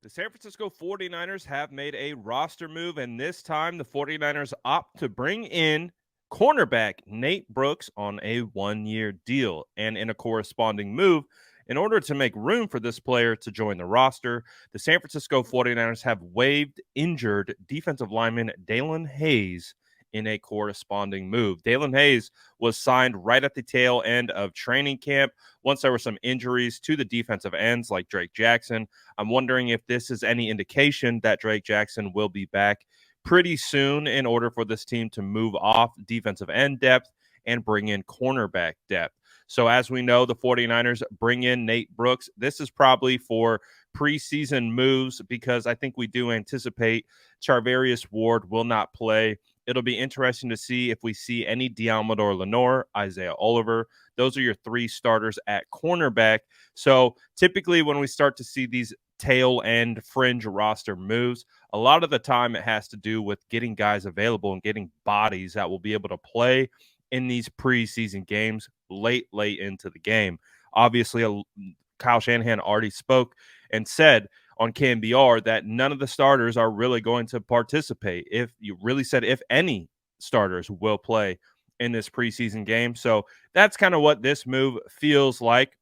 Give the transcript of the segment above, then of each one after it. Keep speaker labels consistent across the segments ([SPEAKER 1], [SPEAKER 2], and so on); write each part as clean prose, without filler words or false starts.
[SPEAKER 1] The San Francisco 49ers have made a roster move, and this time the 49ers opt to bring in cornerback Nate Brooks on a one-year deal. And in a corresponding move, in order to make room for this player to join the roster, the San Francisco 49ers have waived injured defensive lineman Dalen Hayes in a corresponding move. Dalen Hayes was signed right at the tail end of training camp once there were some injuries to the defensive ends like Drake Jackson. I'm wondering if this is any indication that Drake Jackson will be back pretty soon in order for this team to move off defensive end depth and bring in cornerback depth. So, as we know, the 49ers bring in Nate Brooks. This is probably for preseason moves because I think we do anticipate Charvarius Ward will not play. It'll be interesting to see if we see any Diamador Lenore, Isaiah Oliver. Those are your three starters at cornerback. So typically when we start to see these tail end fringe roster moves, a lot of the time it has to do with getting guys available and getting bodies that will be able to play in these preseason games late into the game. Obviously, Kyle Shanahan already spoke and said on KNBR that none of the starters are really going to participate. If you really said if any starters will play in this preseason game. So that's kind of what this move feels like.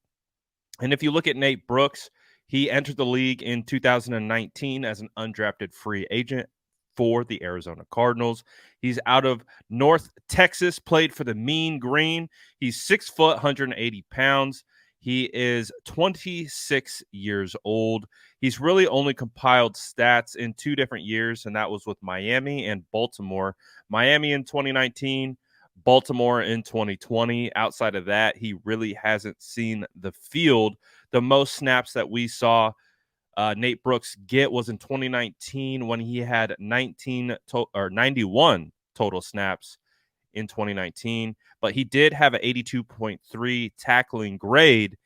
[SPEAKER 1] And if you look at Nate Brooks, he entered the league in 2019 as an undrafted free agent for the Arizona Cardinals. He's out of North Texas, played for the Mean Green. He's 6 foot, 180 pounds. He is 26 years old. He's really only compiled stats in two different years, and that was with Miami and Baltimore. Miami in 2019, Baltimore in 2020. Outside of that, he really hasn't seen the field. The most snaps that we saw Nate Brooks get was in 2019 when he had 91 total snaps in 2019, but he did have an 82.3 tackling grade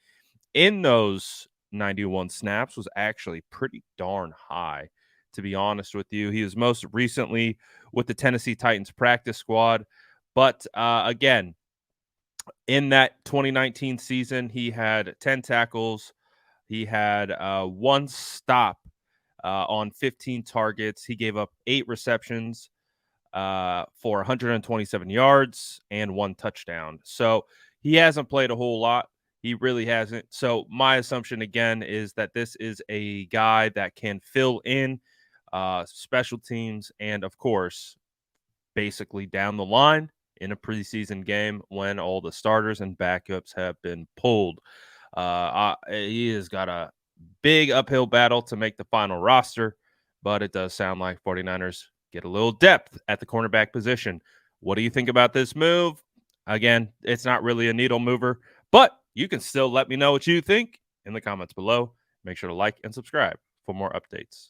[SPEAKER 1] in those 91 snaps, was actually pretty darn high, to be honest with you. He was most recently with the Tennessee Titans practice squad, but again, in that 2019 season, he had 10 tackles. He had one stop on 15 targets. He gave up 8 receptions for 127 yards and 1 touchdown. So he hasn't played a whole lot. He really hasn't. So my assumption again is that this is a guy that can fill in special teams and, of course, basically down the line in a preseason game when all the starters and backups have been pulled. He has got a big uphill battle to make the final roster, but it does sound like 49ers get a little depth at the cornerback position. What do you think about this move? Again, it's not really a needle mover, but you can still let me know what you think in the comments below. Make sure to like and subscribe for more updates.